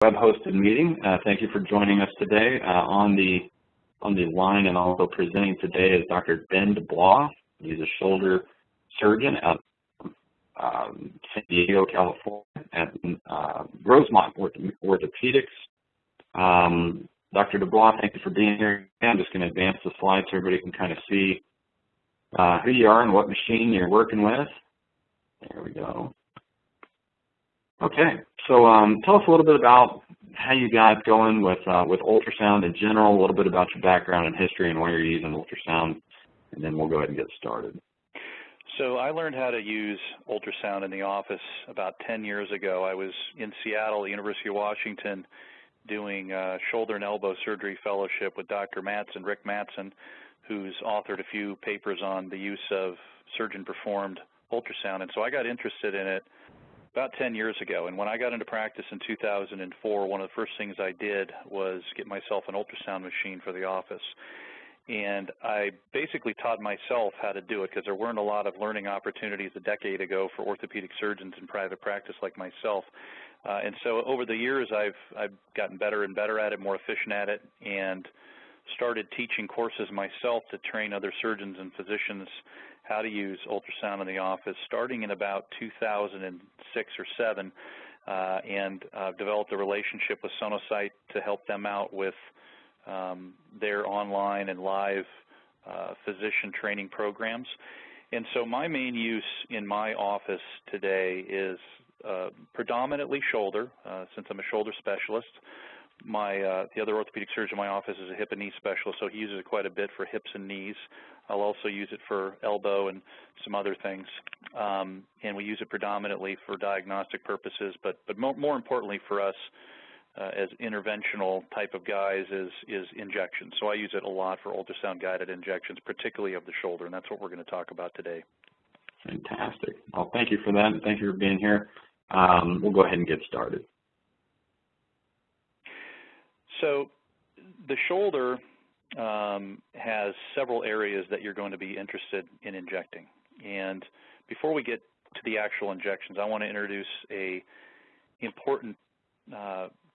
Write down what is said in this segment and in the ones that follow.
web-hosted meeting. Thank you for joining us today. On the line and also presenting today is Dr. Ben DeBlois. He's a shoulder surgeon at San Diego, California, at Rosemont Orthopedics. Dr. DeBlois, thank you for being here. I'm just going to advance the slides so everybody can kind of see who you are and what machine you're working with. There we go. Okay, so tell us a little bit about how you got going with ultrasound in general, a little bit about your background and history and why you're using ultrasound, and then we'll go ahead and get started. So I learned how to use ultrasound in the office about 10 years ago. I was in Seattle, the University of Washington, doing shoulder and elbow surgery fellowship with Dr. Matson, Rick Matson, who's authored a few papers on the use of surgeon-performed ultrasound. And so I got interested in it about 10 years ago. And when I got into practice in 2004, one of the first things I did was get myself an ultrasound machine for the office. And I basically taught myself how to do it because there weren't a lot of learning opportunities a decade ago for orthopedic surgeons in private practice like myself. And so over the years, I've gotten better and better at it, more efficient at it, and started teaching courses myself to train other surgeons and physicians how to use ultrasound in the office, starting in about 2006 or 7, and developed a relationship with Sonosite to help them out with their online and live physician training programs. And so my main use in my office today is predominantly shoulder, since I'm a shoulder specialist. The other orthopedic surgeon in my office is a hip and knee specialist, so he uses it quite a bit for hips and knees. I'll also use it for elbow and some other things. And we use it predominantly for diagnostic purposes, but more importantly for us as interventional type of guys is injections. So I use it a lot for ultrasound-guided injections, particularly of the shoulder, and that's what we're going to talk about today. Fantastic. Well, thank you for that, and thank you for being here. We'll go ahead and get started. So the shoulder has several areas that you're going to be interested in injecting. And before we get to the actual injections, I want to introduce an important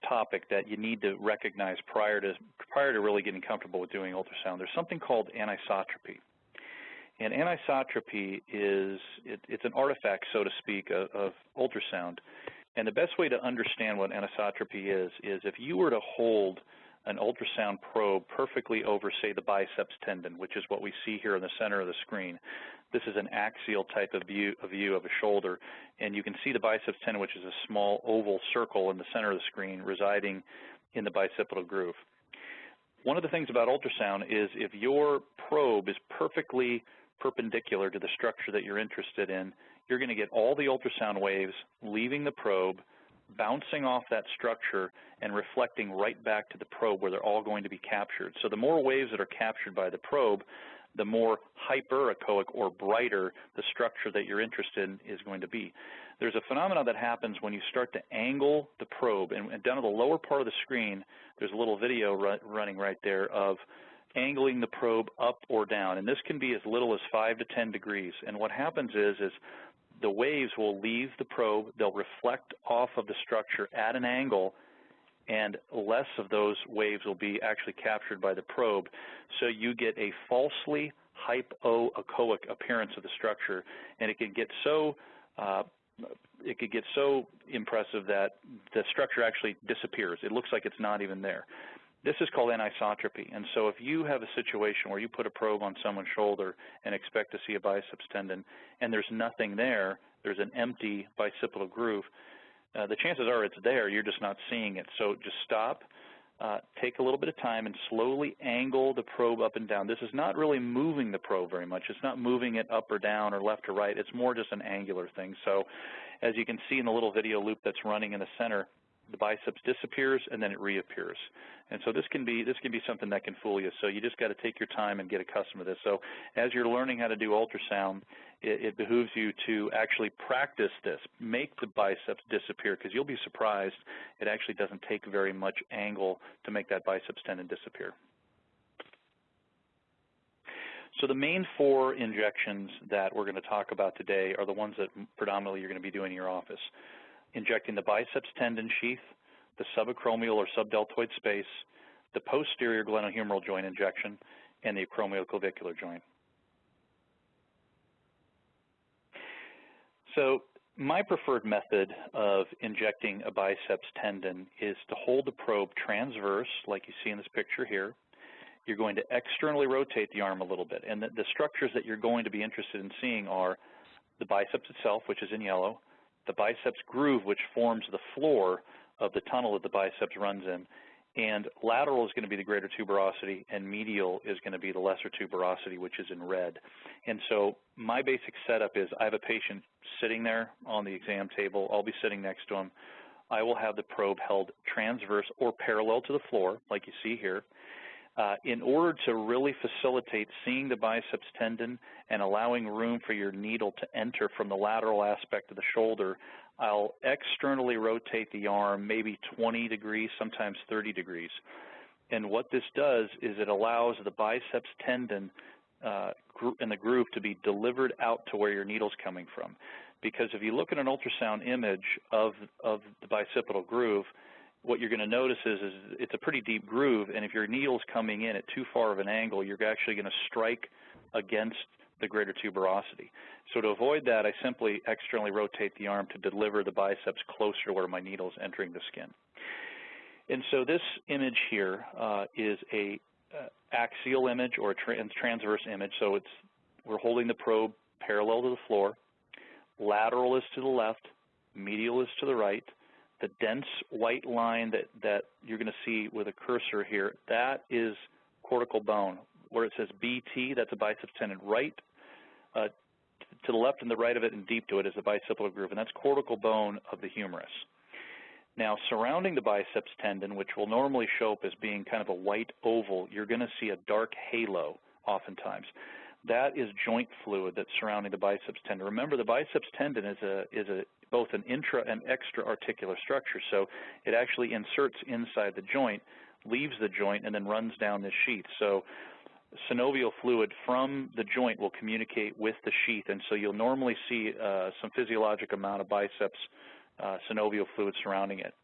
topic that you need to recognize prior to really getting comfortable with doing ultrasound. There's something called anisotropy. And anisotropy it's an artifact, so to speak, of ultrasound. And the best way to understand what anisotropy is if you were to hold an ultrasound probe perfectly over, say, the biceps tendon, which is what we see here in the center of the screen. This is an axial type of view of a shoulder, and you can see the biceps tendon, which is a small oval circle in the center of the screen residing in the bicipital groove. One of the things about ultrasound is if your probe is perfectly perpendicular to the structure that you're interested in, you're going to get all the ultrasound waves leaving the probe, bouncing off that structure, and reflecting right back to the probe where they're all going to be captured. So the more waves that are captured by the probe, the more hyperechoic or brighter the structure that you're interested in is going to be. There's a phenomenon that happens when you start to angle the probe, and down at the lower part of the screen, there's a little video running right there of angling the probe up or down, and this can be as little as 5 to 10 degrees. And what happens is the waves will leave the probe, they'll reflect off of the structure at an angle, and less of those waves will be actually captured by the probe. So you get a falsely hypoechoic appearance of the structure, and it can get so impressive that the structure actually disappears. It looks like it's not even there. This is called anisotropy, and so if you have a situation where you put a probe on someone's shoulder and expect to see a biceps tendon and there's nothing there, there's an empty bicipital groove, the chances are it's there, you're just not seeing it. So just stop, take a little bit of time, and slowly angle the probe up and down. This is not really moving the probe very much. It's not moving it up or down or left or right. It's more just an angular thing. So as you can see in the little video loop that's running in the center, the biceps disappears and then it reappears. And so this can be something that can fool you. So you just got to take your time and get accustomed to this. So as you're learning how to do ultrasound, it behooves you to actually practice this. Make the biceps disappear, because you'll be surprised it actually doesn't take very much angle to make that biceps tendon disappear. So the main 4 injections that we're going to talk about today are the ones that predominantly you're going to be doing in your office. Injecting the biceps tendon sheath, the subacromial or subdeltoid space, the posterior glenohumeral joint injection, and the acromioclavicular joint. So my preferred method of injecting a biceps tendon is to hold the probe transverse, like you see in this picture here. You're going to externally rotate the arm a little bit, and the structures that you're going to be interested in seeing are the biceps itself, which is in yellow, the biceps groove, which forms the floor of the tunnel that the biceps runs in, and lateral is going to be the greater tuberosity, and medial is going to be the lesser tuberosity, which is in red. And so my basic setup is I have a patient sitting there on the exam table. I'll be sitting next to him. I will have the probe held transverse or parallel to the floor, like you see here. In order to really facilitate seeing the biceps tendon and allowing room for your needle to enter from the lateral aspect of the shoulder, I'll externally rotate the arm maybe 20 degrees, sometimes 30 degrees. And what this does is it allows the biceps tendon in the groove to be delivered out to where your needle's coming from. Because if you look at an ultrasound image of the bicipital groove, what you're going to notice is it's a pretty deep groove, and if your needle's coming in at too far of an angle, you're actually going to strike against the greater tuberosity. So to avoid that, I simply externally rotate the arm to deliver the biceps closer to where my needle is entering the skin. And so this image here is a axial image or a transverse image. So we're holding the probe parallel to the floor. Lateral is to the left, medial is to the right. The dense white line that you're going to see with a cursor here, that is cortical bone. Where it says BT, that's a biceps tendon. Right to the left and the right of it and deep to it is the bicipital groove, and that's cortical bone of the humerus. Now, surrounding the biceps tendon, which will normally show up as being kind of a white oval, you're going to see a dark halo oftentimes. That is joint fluid that's surrounding the biceps tendon. Remember, the biceps tendon is both an intra and extra articular structure, so it actually inserts inside the joint, leaves the joint, and then runs down this sheath. So synovial fluid from the joint will communicate with the sheath, and so you'll normally see some physiologic amount of biceps synovial fluid surrounding it.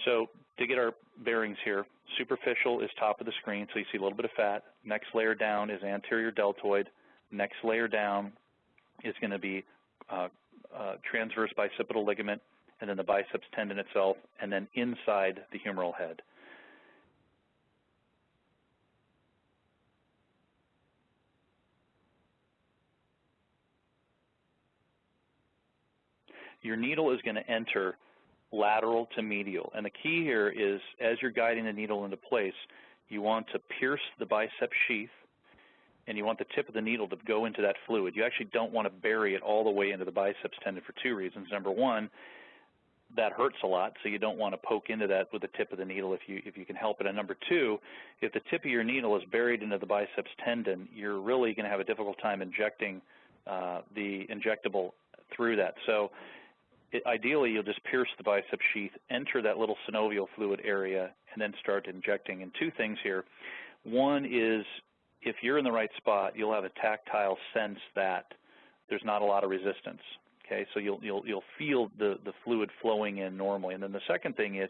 So to get our bearings here, superficial is top of the screen, so you see a little bit of fat. Next layer down is anterior deltoid. Next layer down is going to be transverse bicipital ligament, and then the biceps tendon itself, and then inside the humeral head. Your needle is going to enter lateral to medial. And the key here is, as you're guiding the needle into place, you want to pierce the bicep sheath, and you want the tip of the needle to go into that fluid. You actually don't want to bury it all the way into the biceps tendon for two reasons. Number one, that hurts a lot, so you don't want to poke into that with the tip of the needle if you can help it. And number two, if the tip of your needle is buried into the biceps tendon, you're really going to have a difficult time injecting the injectable through that. So ideally, you'll just pierce the bicep sheath, enter that little synovial fluid area, and then start injecting. And two things here. One is, if you're in the right spot, you'll have a tactile sense that there's not a lot of resistance. Okay, so you'll feel the fluid flowing in normally. And then the second thing is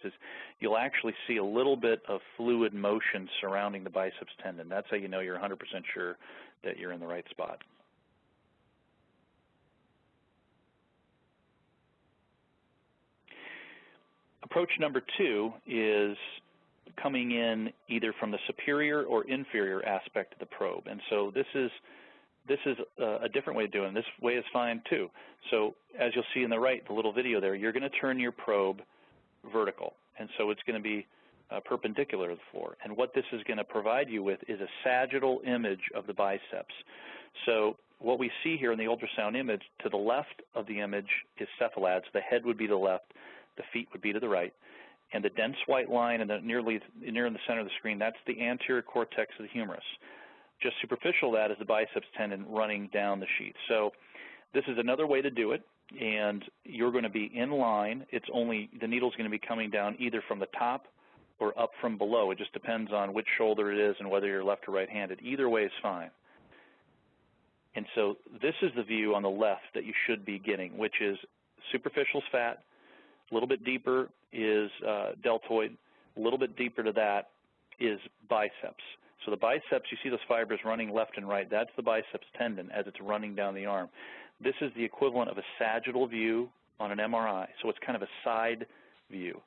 you'll actually see a little bit of fluid motion surrounding the biceps tendon. That's how you know you're 100% sure that you're in the right spot. Approach number two is coming in either from the superior or inferior aspect of the probe. And so this is a different way of doing it. This way is fine too. So as you'll see in the right, the little video there, you're going to turn your probe vertical. And so it's going to be perpendicular to the floor. And what this is going to provide you with is a sagittal image of the biceps. So what we see here in the ultrasound image, to the left of the image is cephalad. So the head would be to the left, the feet would be to the right. And the dense white line and near in the center of the screen, that's the anterior cortex of the humerus. Just superficial that is the biceps tendon running down the sheath. So this is another way to do it, and you're going to be in line. The needle's going to be coming down either from the top or up from below. It just depends on which shoulder it is and whether you're left or right-handed. Either way is fine. And so this is the view on the left that you should be getting, which is superficial's fat, A little bit deeper is deltoid. A little bit deeper to that is biceps. So the biceps, you see those fibers running left and right. That's the biceps tendon as it's running down the arm. This is the equivalent of a sagittal view on an MRI, so it's kind of a side view.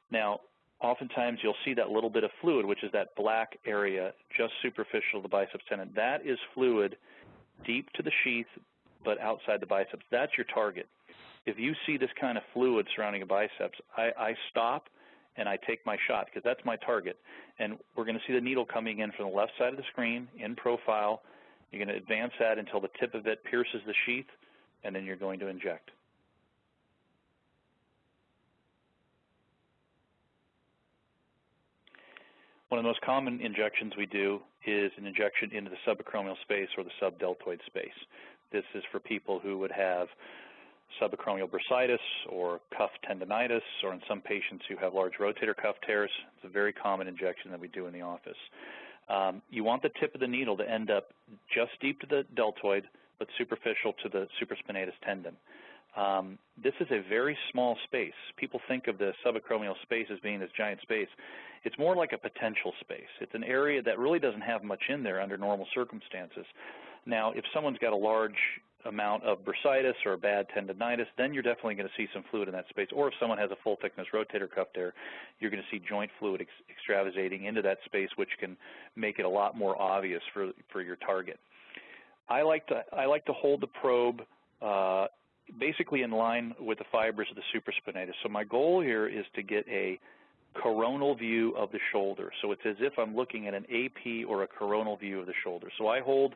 Now, oftentimes you'll see that little bit of fluid, which is that black area just superficial to the biceps tendon. That is fluid deep to the sheath, but outside the biceps. That's your target. If you see this kind of fluid surrounding a biceps, I stop and I take my shot because that's my target. And we're going to see the needle coming in from the left side of the screen in profile. You're going to advance that until the tip of it pierces the sheath, and then you're going to inject. One of the most common injections we do is an injection into the subacromial space or the subdeltoid space. This is for people who would have subacromial bursitis or cuff tendonitis, or in some patients who have large rotator cuff tears. It's a very common injection that we do in the office. You want the tip of the needle to end up just deep to the deltoid, but superficial to the supraspinatus tendon. This is a very small space. People think of the subacromial space as being this giant space. It's more like a potential space. It's an area that really doesn't have much in there under normal circumstances. Now, if someone's got a large amount of bursitis or a bad tendonitis, then you're definitely going to see some fluid in that space. Or if someone has a full thickness rotator cuff tear, you're going to see joint fluid extravasating into that space, which can make it a lot more obvious for your target. I like to hold the probe basically in line with the fibers of the supraspinatus. So my goal here is to get a coronal view of the shoulder. So it's as if I'm looking at an AP or a coronal view of the shoulder. So I hold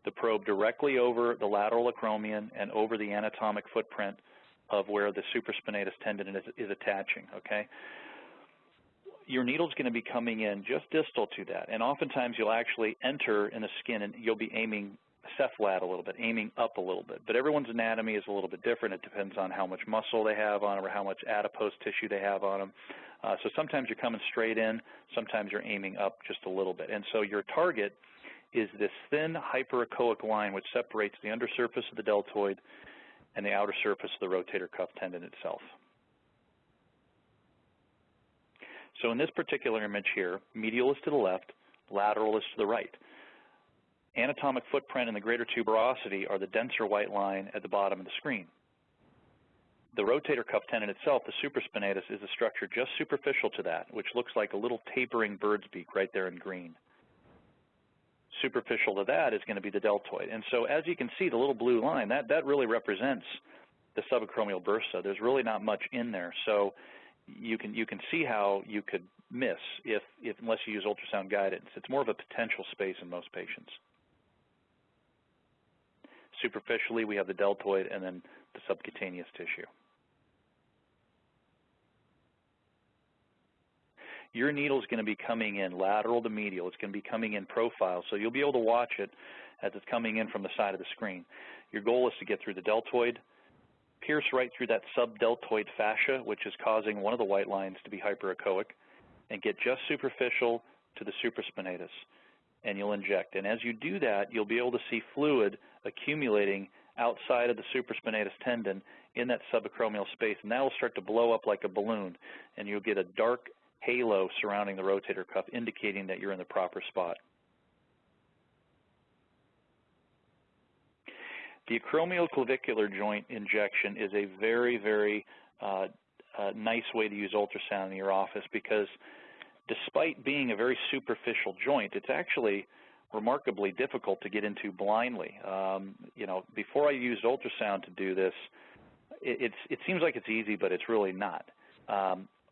the probe directly over the lateral acromion and over the anatomic footprint of where the supraspinatus tendon is attaching, okay? Your needle's going to be coming in just distal to that, and oftentimes you'll actually enter in the skin and you'll be aiming cephalad a little bit, aiming up a little bit. But everyone's anatomy is a little bit different. It depends on how much muscle they have on them or how much adipose tissue they have on them. So sometimes you're coming straight in, sometimes you're aiming up just a little bit. And so your target is this thin hyperechoic line which separates the undersurface of the deltoid and the outer surface of the rotator cuff tendon itself. So in this particular image here, medial is to the left, lateral is to the right. Anatomic footprint and the greater tuberosity are the denser white line at the bottom of the screen. The rotator cuff tendon itself, the supraspinatus, is a structure just superficial to that, which looks like a little tapering bird's beak right there in green. Superficial to that is going to be the deltoid. And so as you can see, the little blue line, that really represents the subacromial bursa. There's really not much in there. So you can see how you could miss unless you use ultrasound guidance. It's more of a potential space in most patients. Superficially, we have the deltoid and then the subcutaneous tissue. Your needle is going to be coming in lateral to medial. It's going to be coming in profile, so you'll be able to watch it as it's coming in from the side of the screen. Your goal is to get through the deltoid, pierce right through that subdeltoid fascia, which is causing one of the white lines to be hyperechoic, and get just superficial to the supraspinatus, and you'll inject. And as you do that, you'll be able to see fluid accumulating outside of the supraspinatus tendon in that subacromial space, and that will start to blow up like a balloon, and you'll get a dark halo surrounding the rotator cuff, indicating that you're in the proper spot. The acromioclavicular joint injection is a very, very nice way to use ultrasound in your office because despite being a very superficial joint, it's actually remarkably difficult to get into blindly. You know, before I used ultrasound to do this, it seems like it's easy, but it's really not.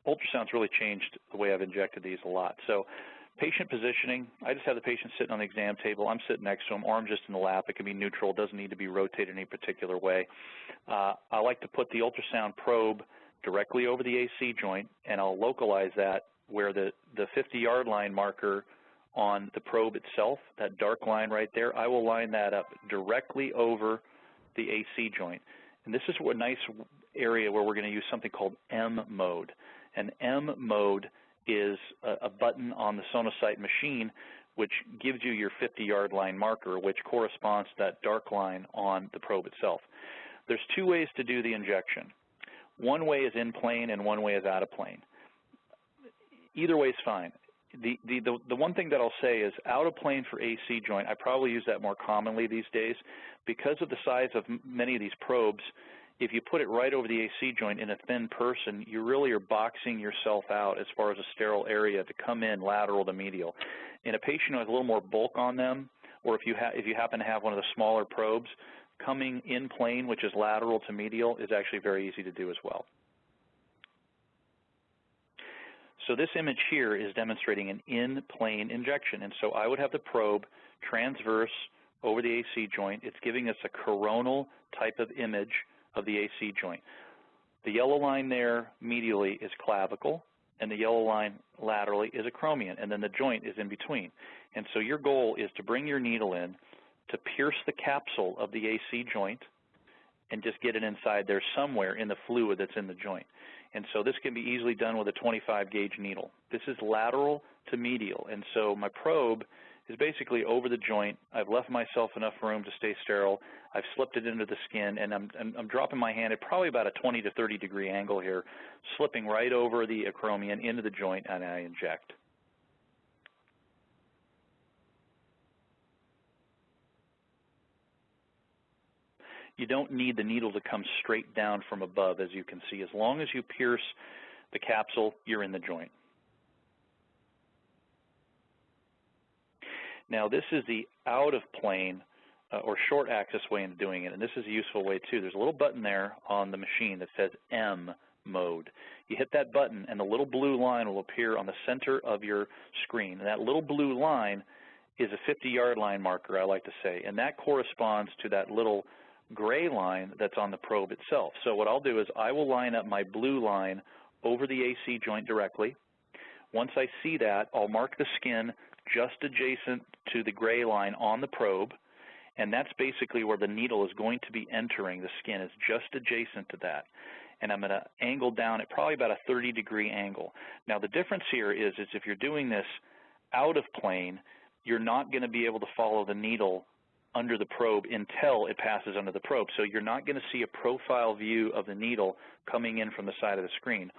Ultrasound's really changed the way I've injected these a lot. So patient positioning, I just have the patient sitting on the exam table. I'm sitting next to him, arm just in the lap. It can be neutral. It doesn't need to be rotated in any particular way. I like to put the ultrasound probe directly over the AC joint, and I'll localize that where the 50-yard line marker on the probe itself, that dark line right there, I will line that up directly over the AC joint. And this is a nice area where we're going to use something called M mode. And M mode is a button on the Sonosite machine which gives you your 50-yard line marker, which corresponds to that dark line on the probe itself. There's two ways to do the injection. one way is in plane and one way is out of plane. Either way is fine. The one thing that I'll say is out of plane for AC joint, I probably use that more commonly these days. Because of the size of many of these probes, if you put it right over the AC joint in a thin person, you really are boxing yourself out as far as a sterile area to come in lateral to medial. In a patient who has a little more bulk on them, or if you happen to have one of the smaller probes, coming in plane, which is lateral to medial, is actually very easy to do as well. So this image here is demonstrating an in-plane injection, and so I would have the probe transverse over the AC joint. It's giving us a coronal type of image of the AC joint. The yellow line there medially is clavicle, and the yellow line laterally is acromion, and then the joint is in between. And so your goal is to bring your needle in to pierce the capsule of the AC joint and just get it inside there somewhere in the fluid that's in the joint. And so this can be easily done with a 25 gauge needle. This is lateral to medial, and so my probe is basically over the joint. I've left myself enough room to stay sterile. I've slipped it into the skin, and I'm dropping my hand at probably about a 20 to 30 degree angle here, slipping right over the acromion into the joint, and I inject. You don't need the needle to come straight down from above, as you can see. As long as you pierce the capsule, you're in the joint. Now, this is the out-of-plane or short-axis way of doing it, and this is a useful way, too. There's a little button there on the machine that says M mode. You hit that button, and the little blue line will appear on the center of your screen. And that little blue line is a 50-yard line marker, I like to say, and that corresponds to that little gray line that's on the probe itself. So what I'll do is I will line up my blue line over the AC joint directly. Once I see that, I'll mark the skin just adjacent to the gray line on the probe, and that's basically where the needle is going to be entering. The skin is just adjacent to that, and I'm going to angle down at probably about a 30 degree angle. Now the difference here is if you're doing this out of plane, you're not going to be able to follow the needle under the probe until it passes under the probe. So you're not going to see a profile view of the needle coming in from the side of the screen.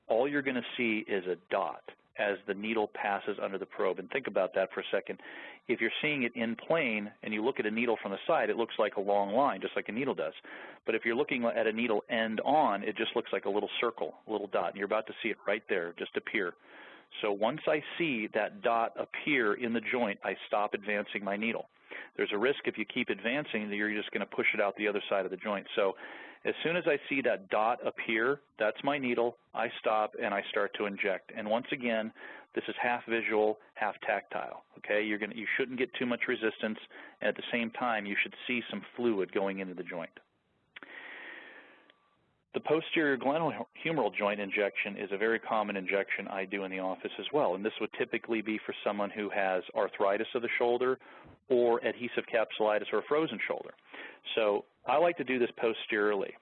All you're going to see is a dot as the needle passes under the probe. And think about that for a second. If you're seeing it in plane and you look at a needle from the side, it looks like a long line, just like a needle does. But if you're looking at a needle end on, it just looks like a little circle, a little dot. And you're about to see it right there, just appear. So once I see that dot appear in the joint, I stop advancing my needle. There's a risk if you keep advancing that you're just going to push it out the other side of the joint. So as soon as I see that dot appear, that's my needle. I stop and I start to inject. And once again, this is half visual, half tactile. Okay, you shouldn't get too much resistance, and at the same time, you should see some fluid going into the joint. The posterior glenohumeral joint injection is a very common injection I do in the office as well, and this would typically be for someone who has arthritis of the shoulder or adhesive capsulitis or a frozen shoulder. So I like to do this posteriorly,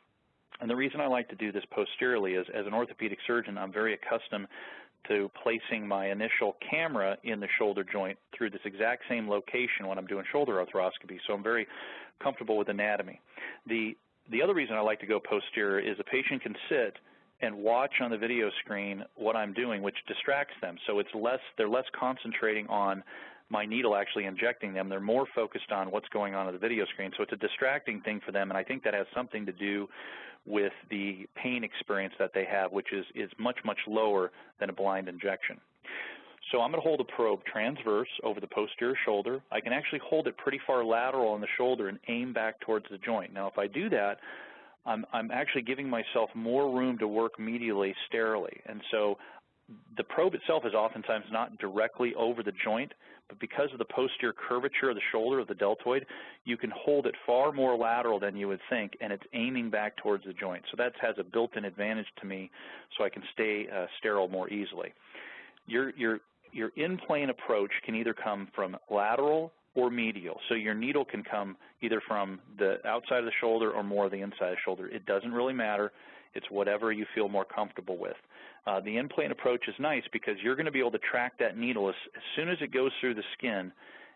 and the reason I like to do this posteriorly is as an orthopedic surgeon, I'm very accustomed to placing my initial camera in the shoulder joint through this exact same location when I'm doing shoulder arthroscopy, so I'm very comfortable with anatomy. The other reason I like to go posterior is a patient can sit and watch on the video screen what I'm doing, which distracts them. So they're less concentrating on my needle actually injecting them. They're more focused on what's going on the video screen. So it's a distracting thing for them, and I think that has something to do with the pain experience that they have, which is much, much lower than a blind injection. So I'm going to hold a probe transverse over the posterior shoulder. I can actually hold it pretty far lateral on the shoulder and aim back towards the joint. Now, if I do that, I'm actually giving myself more room to work medially sterilely. And so the probe itself is oftentimes not directly over the joint, but because of the posterior curvature of the shoulder of the deltoid, you can hold it far more lateral than you would think, and it's aiming back towards the joint. So that has a built-in advantage to me, so I can stay sterile more easily. Your in-plane approach can either come from lateral or medial. So your needle can come either from the outside of the shoulder or more of the inside of the shoulder. It doesn't really matter. It's whatever you feel more comfortable with. The in-plane approach is nice because you're going to be able to track that needle as soon as it goes through the skin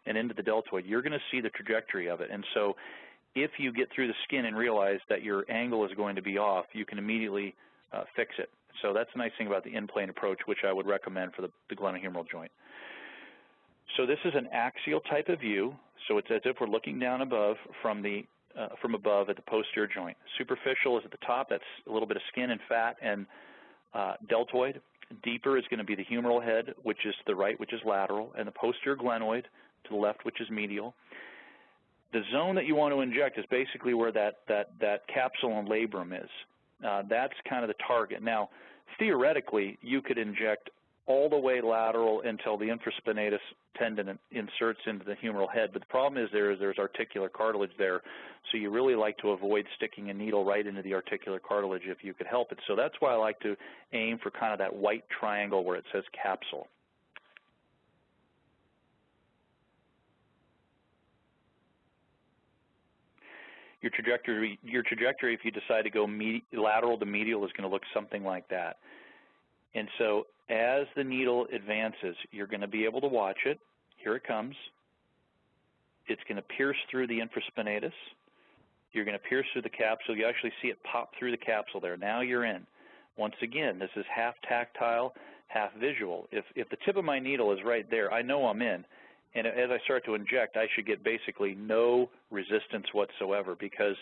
and into the deltoid. You're going to see the trajectory of it. And so if you get through the skin and realize that your angle is going to be off, you can immediately fix it. So that's the nice thing about the in-plane approach, which I would recommend for the glenohumeral joint. So this is an axial type of view, so it's as if we're looking down above from above at the posterior joint. Superficial is at the top, that's a little bit of skin and fat and deltoid. Deeper is going to be the humeral head, which is to the right, which is lateral, and the posterior glenoid to the left, which is medial. The zone that you want to inject is basically where that capsule and labrum is. That's kind of the target. Now, theoretically, you could inject all the way lateral until the infraspinatus tendon inserts into the humeral head, but the problem is there's articular cartilage there, so you really like to avoid sticking a needle right into the articular cartilage if you could help it. So that's why I like to aim for kind of that white triangle where it says capsule. Your trajectory, if you decide to go lateral to medial, is going to look something like that. And so as the needle advances, you're going to be able to watch it. Here it comes. It's going to pierce through the infraspinatus. You're going to pierce through the capsule. You actually see it pop through the capsule there. Now you're in. Once again, this is half tactile, half visual. If the tip of my needle is right there, I know I'm in. And as I start to inject, I should get basically no resistance whatsoever, because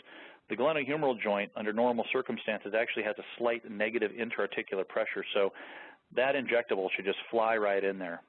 the glenohumeral joint, under normal circumstances, actually has a slight negative interarticular pressure. So that injectable should just fly right in there.